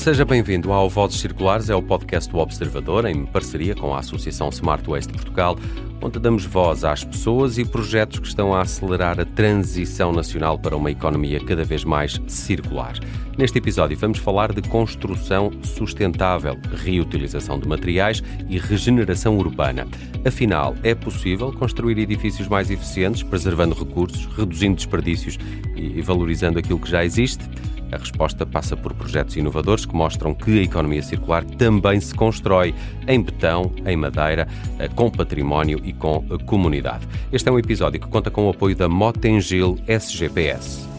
Seja bem-vindo ao Vozes Circulares, é o podcast do Observador, em parceria com a Associação Smart Waste Portugal, onde damos voz às pessoas e projetos que estão a acelerar a transição nacional para uma economia cada vez mais circular. Neste episódio vamos falar de construção sustentável, reutilização de materiais e regeneração urbana. Afinal, é possível construir edifícios mais eficientes, preservando recursos, reduzindo desperdícios e valorizando aquilo que já existe? A resposta passa por projetos inovadores que mostram que a economia circular também se constrói em betão, em madeira, com património e com a comunidade. Este é um episódio que conta com o apoio da Mota-Engil SGPS.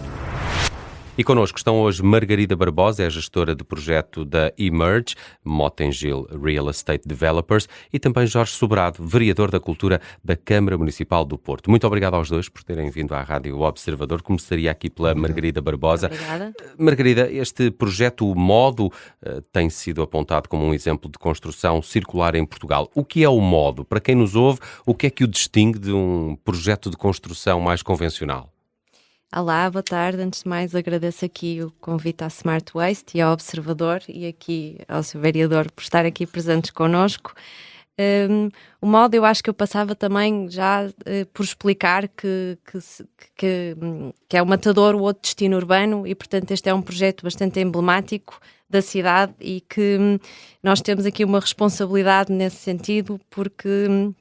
E connosco estão hoje Margarida Barbosa, é gestora de projeto da Emerge, Mota-Engil Real Estate Developers, e também Jorge Sobrado, vereador da Cultura da Câmara Municipal do Porto. Muito obrigado aos dois por terem vindo à Rádio Observador. Começaria aqui pela Margarida Barbosa. Obrigada. Margarida, este projeto, o Modo, tem sido apontado como um exemplo de construção circular em Portugal. O que é o Modo? Para quem nos ouve, o que é que o distingue de um projeto de construção mais convencional? Olá, boa tarde. Antes de mais, agradeço aqui o convite à Smart Waste e ao Observador e aqui ao seu vereador por estar aqui presentes connosco. O modo, eu acho que eu passava também já por explicar que é o Matador, o outro destino urbano, e portanto este é um projeto bastante emblemático da cidade e que nós temos aqui uma responsabilidade nesse sentido, porque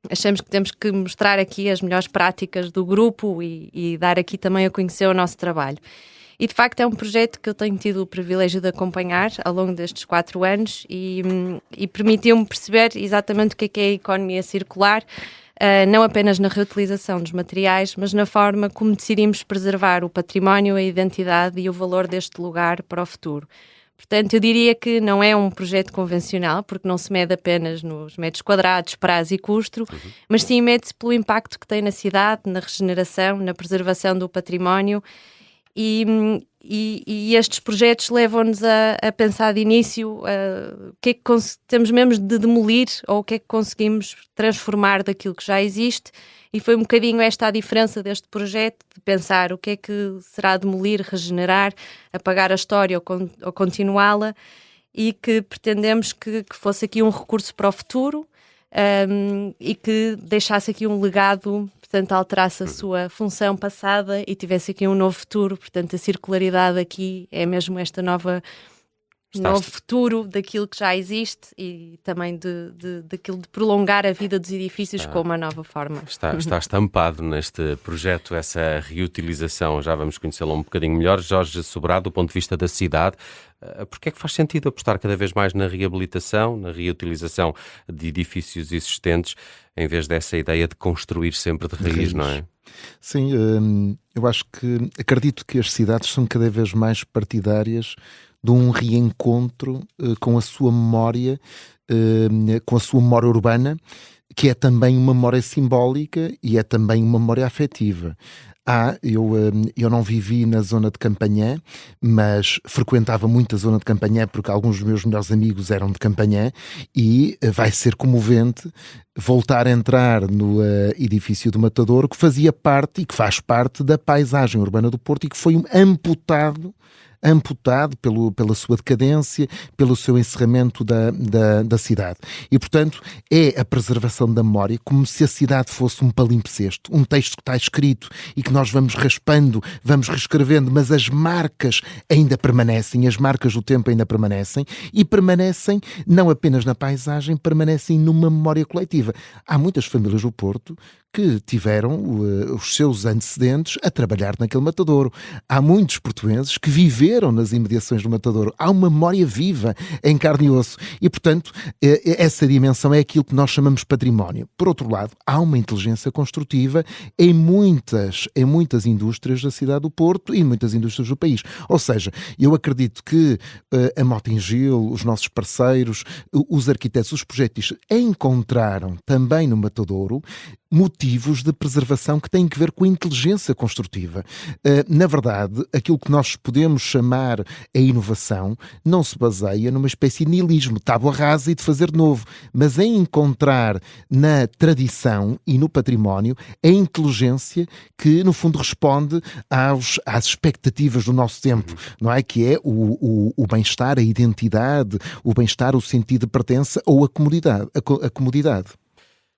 achamos que temos que mostrar aqui as melhores práticas do grupo e dar aqui também a conhecer o nosso trabalho. E de facto é um projeto que eu tenho tido o privilégio de acompanhar ao longo destes 4 anos e permitiu-me perceber exatamente o que é a economia circular, não apenas na reutilização dos materiais, mas na forma como decidimos preservar o património, a identidade e o valor deste lugar para o futuro. Portanto, eu diria que não é um projeto convencional, porque não se mede apenas nos metros quadrados, prazo e custo, mas sim mede-se pelo impacto que tem na cidade, na regeneração, na preservação do património, e estes projetos levam-nos a pensar de início o que é que temos mesmo de demolir ou o que é que conseguimos transformar daquilo que já existe. E foi um bocadinho esta a diferença deste projeto, de pensar o que é que será demolir, regenerar, apagar a história ou continuá-la, e que pretendemos que fosse aqui um recurso para o futuro e que deixasse aqui um legado, portanto alterasse a sua função passada e tivesse aqui um novo futuro. Portanto, a circularidade aqui é mesmo esta novo futuro daquilo que já existe e também daquilo de prolongar a vida dos edifícios com uma nova forma. Está estampado neste projeto essa reutilização, já vamos conhecê-la um bocadinho melhor. Jorge Sobrado, do ponto de vista da cidade, porque é que faz sentido apostar cada vez mais na reabilitação, na reutilização de edifícios existentes, em vez dessa ideia de construir sempre de raiz, não é? Sim, eu acredito que as cidades são cada vez mais partidárias de um reencontro com a sua memória, urbana, que é também uma memória simbólica e é também uma memória afetiva. Eu não vivi na zona de Campanhã, mas frequentava muito a zona de Campanhã porque alguns dos meus melhores amigos eram de Campanhã, e vai ser comovente voltar a entrar no edifício do Matador, que fazia parte e que faz parte da paisagem urbana do Porto e que foi amputado pela sua decadência, pelo seu encerramento da cidade. E, portanto, é a preservação da memória, como se a cidade fosse um palimpsesto, um texto que está escrito e que nós vamos raspando, vamos reescrevendo, mas as marcas ainda permanecem, as marcas do tempo ainda permanecem, e permanecem não apenas na paisagem, permanecem numa memória coletiva. Há muitas famílias do Porto que tiveram os seus antecedentes a trabalhar naquele matadouro. Há muitos portuenses que viveram nas imediações do matadouro. Há uma memória viva em carne e osso. E, portanto, essa dimensão é aquilo que nós chamamos de património. Por outro lado, há uma inteligência construtiva em muitas indústrias da cidade do Porto e em muitas indústrias do país. Ou seja, eu acredito que a Mota-Engil, os nossos parceiros, os arquitetos, os projetistas encontraram também no matadouro motivos objetivos de preservação que têm que ver com a inteligência construtiva. Na verdade, aquilo que nós podemos chamar a inovação não se baseia numa espécie de niilismo, tábua rasa e de fazer de novo, mas em encontrar na tradição e no património a inteligência que, no fundo, responde às expectativas do nosso tempo, não é? Que é o bem-estar, a identidade, o bem-estar, o sentido de pertença ou a comodidade.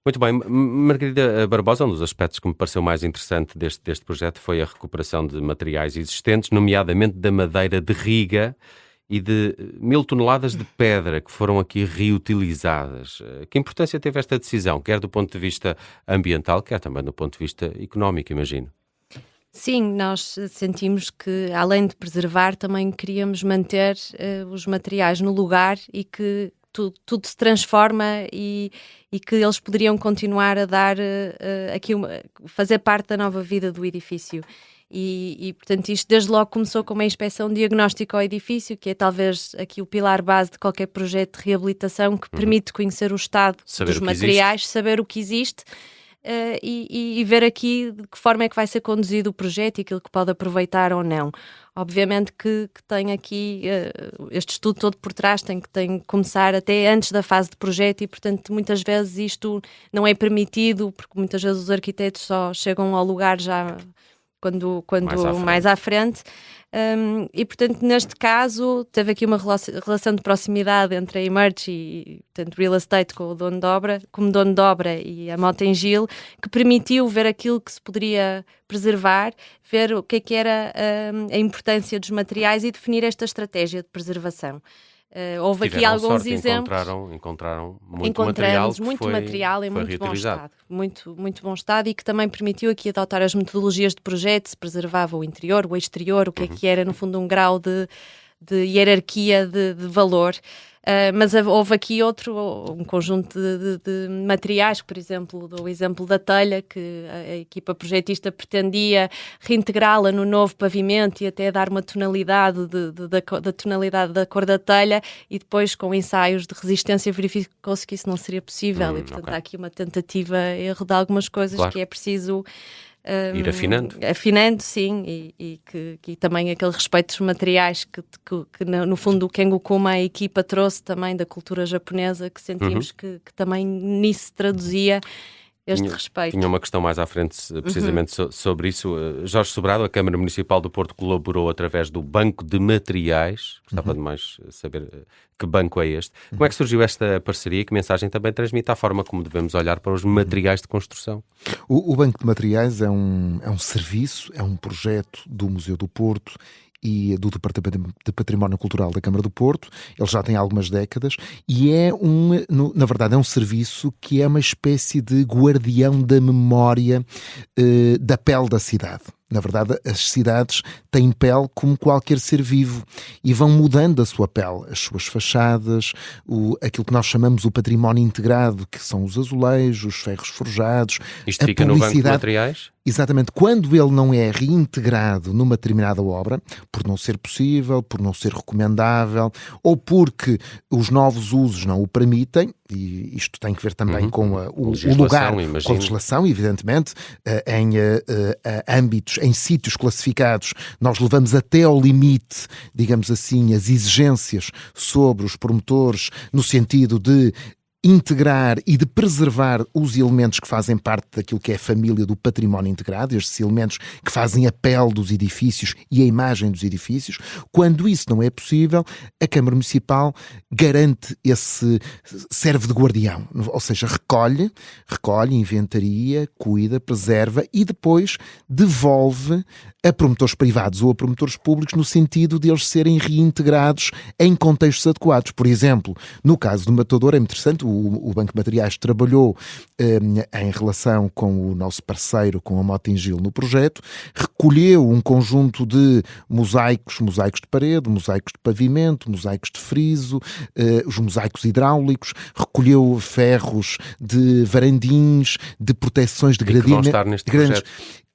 Muito bem. Margarida Barbosa, um dos aspectos que me pareceu mais interessante deste projeto foi a recuperação de materiais existentes, nomeadamente da madeira de Riga e de 1000 toneladas de pedra que foram aqui reutilizadas. Que importância teve esta decisão, quer do ponto de vista ambiental, quer também do ponto de vista económico, imagino? Sim, nós sentimos que, além de preservar, também queríamos manter os materiais no lugar e que tudo se transforma e que eles poderiam continuar a dar fazer parte da nova vida do edifício. E, portanto, isto desde logo começou com uma inspeção diagnóstica ao edifício, que é talvez aqui o pilar base de qualquer projeto de reabilitação, que permite conhecer o estado dos materiais, saber o que existe. E ver aqui de que forma é que vai ser conduzido o projeto e aquilo que pode aproveitar ou não. Obviamente que tem aqui este estudo todo por trás, tem que começar até antes da fase de projeto e, portanto, muitas vezes isto não é permitido, porque muitas vezes os arquitetos só chegam ao lugar já quando mais à frente. E, portanto, neste caso, teve aqui uma relação de proximidade entre a Emerge e, portanto, Real Estate como dono de obra e a Mota-Engil, que permitiu ver aquilo que se poderia preservar, ver o que era a importância dos materiais e definir esta estratégia de preservação. Houve aqui alguns exemplos. Encontraram muito material em muito bom estado. Muito bom estado e que também permitiu aqui adotar as metodologias de projeto, se preservava o interior, o exterior, o que era, no fundo, um grau de hierarquia de valor. Mas houve aqui um conjunto de materiais, por exemplo, do exemplo da telha, que a equipa projetista pretendia reintegrá-la no novo pavimento e até dar uma tonalidade da tonalidade da cor da telha, e depois, com ensaios de resistência, verificou-se que isso não seria possível. E, portanto, há aqui uma tentativa, erro de algumas coisas, que é preciso ir afinando. Afinando, sim, e que também aquele respeito dos materiais que no fundo o Kengo Kuma, a equipa, trouxe também da cultura japonesa, que sentimos que também nisso se traduzia este respeito. Tinha uma questão mais à frente, precisamente sobre isso. Jorge Sobrado, a Câmara Municipal do Porto, colaborou através do Banco de Materiais. Gostava de mais saber que banco é este. Como é que surgiu esta parceria? Que mensagem também transmite à forma como devemos olhar para os materiais de construção? O Banco de Materiais é um serviço, é um projeto do Museu do Porto e do Departamento de Património Cultural da Câmara do Porto. Ele já tem algumas décadas e na verdade é um serviço que é uma espécie de guardião da memória da pele da cidade. Na verdade, as cidades têm pele como qualquer ser vivo e vão mudando a sua pele, as suas fachadas, aquilo que nós chamamos o património integrado, que são os azulejos, os ferros forjados. Isto fica no Banco de Materiais? Exatamente. Quando ele não é reintegrado numa determinada obra, por não ser possível, por não ser recomendável, ou porque os novos usos não o permitem, e isto tem que ver também com o lugar, com a legislação, evidentemente, em âmbitos, em sítios classificados, nós levamos até ao limite, digamos assim, as exigências sobre os promotores, no sentido de integrar e de preservar os elementos que fazem parte daquilo que é a família do património integrado, estes elementos que fazem a pele dos edifícios e a imagem dos edifícios. Quando isso não é possível, a Câmara Municipal serve de guardião, ou seja, recolhe, inventaria, cuida, preserva e depois devolve a promotores privados ou a promotores públicos no sentido de eles serem reintegrados em contextos adequados. Por exemplo, no caso do Matador, é muito interessante, o Banco de Materiais trabalhou em relação com o nosso parceiro, com a Mota-Engil, no projeto, recolheu um conjunto de mosaicos de parede, mosaicos de pavimento, mosaicos de friso, os mosaicos hidráulicos, recolheu ferros de varandins, de proteções de gradimento. Que vão estar neste projeto.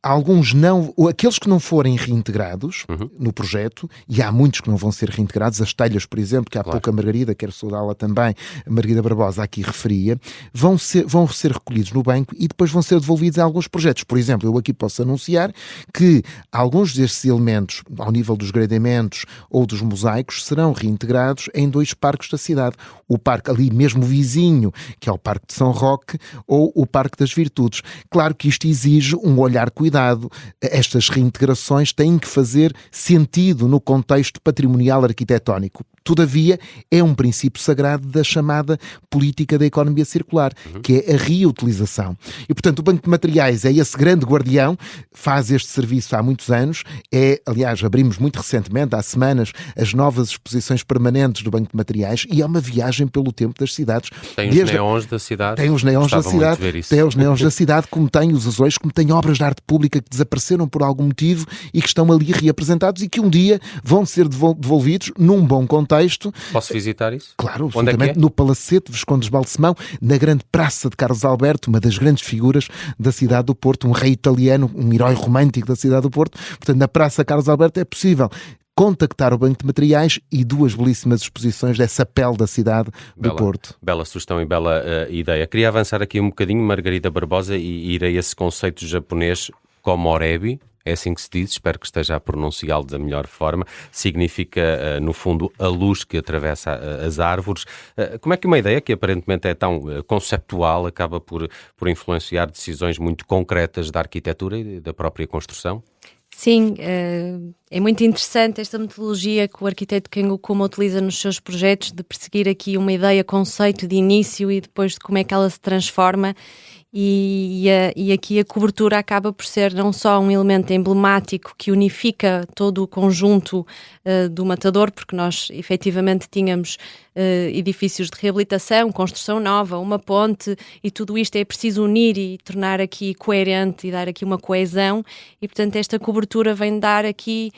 alguns não, aqueles que não forem reintegrados no projeto, e há muitos que não vão ser reintegrados, as telhas, por exemplo, que há pouco a Margarida, quero saudá-la também, a Margarida Barbosa aqui referia, vão ser recolhidos no banco e depois vão ser devolvidos a alguns projetos. Por exemplo, eu aqui posso anunciar que alguns destes elementos, ao nível dos gradeamentos ou dos mosaicos, serão reintegrados em 2 parques da cidade. O parque ali mesmo vizinho, que é o Parque de São Roque, ou o Parque das Virtudes. Claro que isto exige um olhar cuidado. Estas reintegrações têm que fazer sentido no contexto patrimonial arquitetónico. Todavia, é um princípio sagrado da chamada política da economia circular, que é a reutilização. E, portanto, o Banco de Materiais é esse grande guardião, faz este serviço há muitos anos. Aliás, abrimos muito recentemente, há semanas, as novas exposições permanentes do Banco de Materiais e é uma viagem pelo tempo das cidades. Tem os neons da cidade. Tem os neons da cidade, como tem os azuis, como tem obras de arte pública que desapareceram por algum motivo e que estão ali reapresentados e que um dia vão ser devolvidos num bom contexto. Posso visitar isso? Claro, absolutamente. No Palacete Visconde de Balsemão, na grande Praça de Carlos Alberto, uma das grandes figuras da cidade do Porto, um rei italiano, um herói romântico da cidade do Porto. Portanto, na Praça Carlos Alberto é possível contactar o Banco de Materiais e 2 belíssimas exposições dessa pele da cidade do Porto. Bela sugestão e bela ideia. Queria avançar aqui um bocadinho, Margarida Barbosa, e ir a esse conceito japonês komorebi. É assim que se diz, espero que esteja a pronunciá-lo da melhor forma. Significa, no fundo, a luz que atravessa as árvores. Como é que uma ideia que aparentemente é tão conceptual acaba por influenciar decisões muito concretas da arquitetura e da própria construção? Sim, é muito interessante esta metodologia que o arquiteto Ken Okuma utiliza nos seus projetos, de perseguir aqui uma ideia, conceito de início e depois de como é que ela se transforma. E aqui a cobertura acaba por ser não só um elemento emblemático que unifica todo o conjunto do Matador, porque nós efetivamente tínhamos edifícios de reabilitação, construção nova, uma ponte, e tudo isto é preciso unir e tornar aqui coerente e dar aqui uma coesão, e portanto esta cobertura vem dar aqui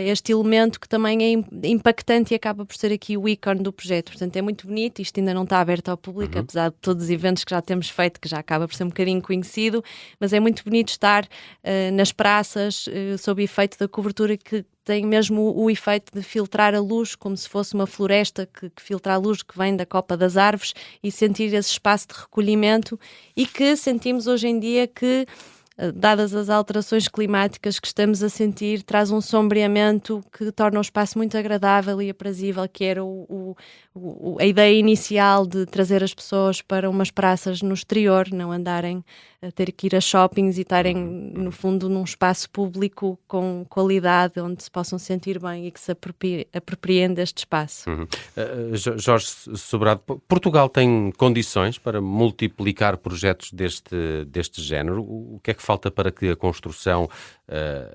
este elemento que também é impactante e acaba por ser aqui o ícone do projeto. Portanto é muito bonito, isto ainda não está aberto ao público, apesar de todos os eventos que já temos feito, que já acaba por ser um bocadinho conhecido, mas é muito bonito estar nas praças sob o efeito da cobertura, que tem mesmo o efeito de filtrar a luz, como se fosse uma floresta que filtra a luz que vem da copa das árvores, e sentir esse espaço de recolhimento, e que sentimos hoje em dia que, dadas as alterações climáticas que estamos a sentir, traz um sombreamento que torna o espaço muito agradável e aprazível, que era a ideia inicial de trazer as pessoas para umas praças no exterior, não andarem a ter que ir a shoppings e estarem, no fundo, num espaço público com qualidade, onde se possam sentir bem e que se apropriem deste espaço. Jorge Sobrado, Portugal tem condições para multiplicar projetos deste género? O que é que falta para que a construção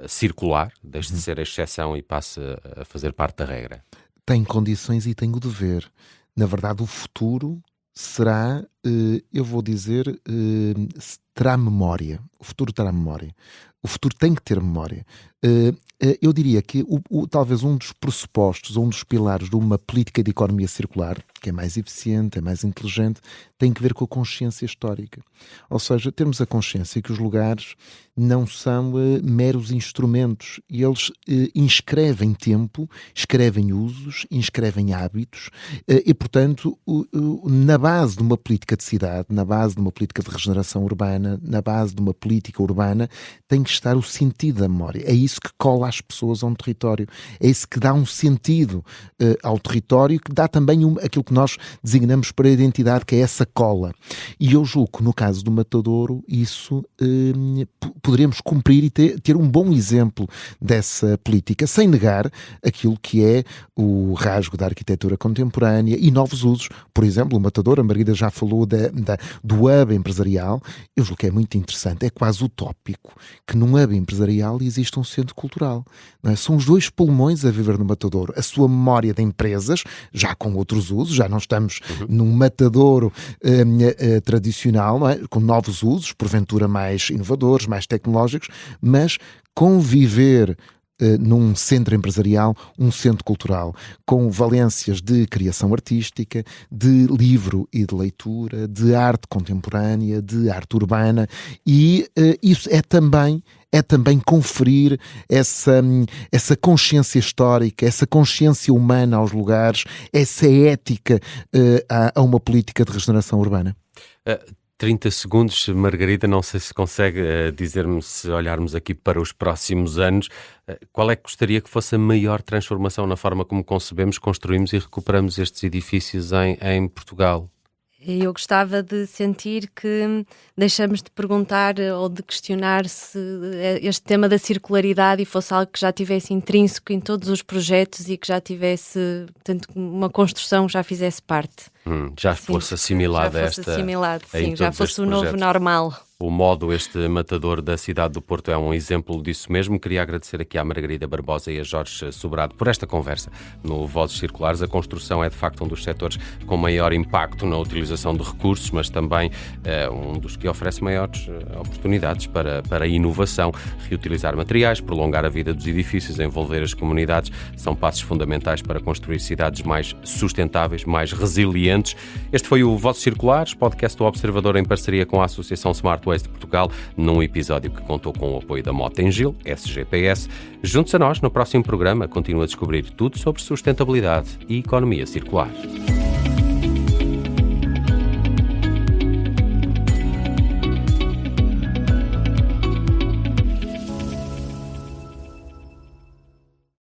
circular deixe de ser a exceção e passe a fazer parte da regra? Tem condições e tem o dever. Na verdade, o futuro será, eu vou dizer, terá memória. O futuro terá memória. O futuro tem que ter memória. Eu diria que talvez um dos pressupostos, um dos pilares de uma política de economia circular, que é mais eficiente, é mais inteligente, tem que ver com a consciência histórica. Ou seja, termos a consciência que os lugares não são meros instrumentos, e eles inscrevem tempo, escrevem usos, inscrevem hábitos, e, portanto, na base de uma política de cidade, na base de uma política de regeneração urbana, na base de uma política urbana, tem que estar o sentido da memória. É isso que cola as pessoas a um território. É isso que dá um sentido ao território, que dá também aquilo que nós designamos para a identidade, que é essa cola. E eu julgo que no caso do Matadouro isso poderemos cumprir e ter um bom exemplo dessa política, sem negar aquilo que é o rasgo da arquitetura contemporânea e novos usos. Por exemplo, o Matadouro, a Margarida já falou do hub empresarial. Eu julgo que é muito interessante, é quase utópico que num hub empresarial exista um centro cultural. Não é? São os 2 pulmões a viver no Matadouro. A sua memória de empresas, já com outros usos, já não estamos num Matadouro tradicional, não é? Com novos usos, porventura mais inovadores, mais tecnológicos, mas conviver num centro empresarial, um centro cultural, com valências de criação artística, de livro e de leitura, de arte contemporânea, de arte urbana, e isso é também é também conferir essa consciência histórica, essa consciência humana aos lugares, essa ética a uma política de regeneração urbana. 30 segundos, Margarida, não sei se consegue dizer-me, se olharmos aqui para os próximos anos, qual é que gostaria que fosse a maior transformação na forma como concebemos, construímos e recuperamos estes edifícios em Portugal? Eu gostava de sentir que deixamos de perguntar ou de questionar se este tema da circularidade fosse algo que já tivesse intrínseco em todos os projetos e que já tivesse, portanto, uma construção já fizesse parte. Já fosse assimilado já fosse assimilado, sim, já fosse o novo normal. O modo, este matador da cidade do Porto é um exemplo disso mesmo. Queria agradecer aqui à Margarida Barbosa e a Jorge Sobrado por esta conversa no Vozes Circulares. A construção é de facto um dos setores com maior impacto na utilização de recursos, mas também um dos que oferece maiores oportunidades para a inovação. Reutilizar materiais, prolongar a vida dos edifícios, envolver as comunidades, são passos fundamentais para construir cidades mais sustentáveis, mais resilientes. Este foi o Vozes Circulares, podcast do Observador em parceria com a Associação Smart Waste de Portugal, num episódio que contou com o apoio da Mota-Engil, SGPS. Junte-se a nós no próximo programa. Continua a descobrir tudo sobre sustentabilidade e economia circular.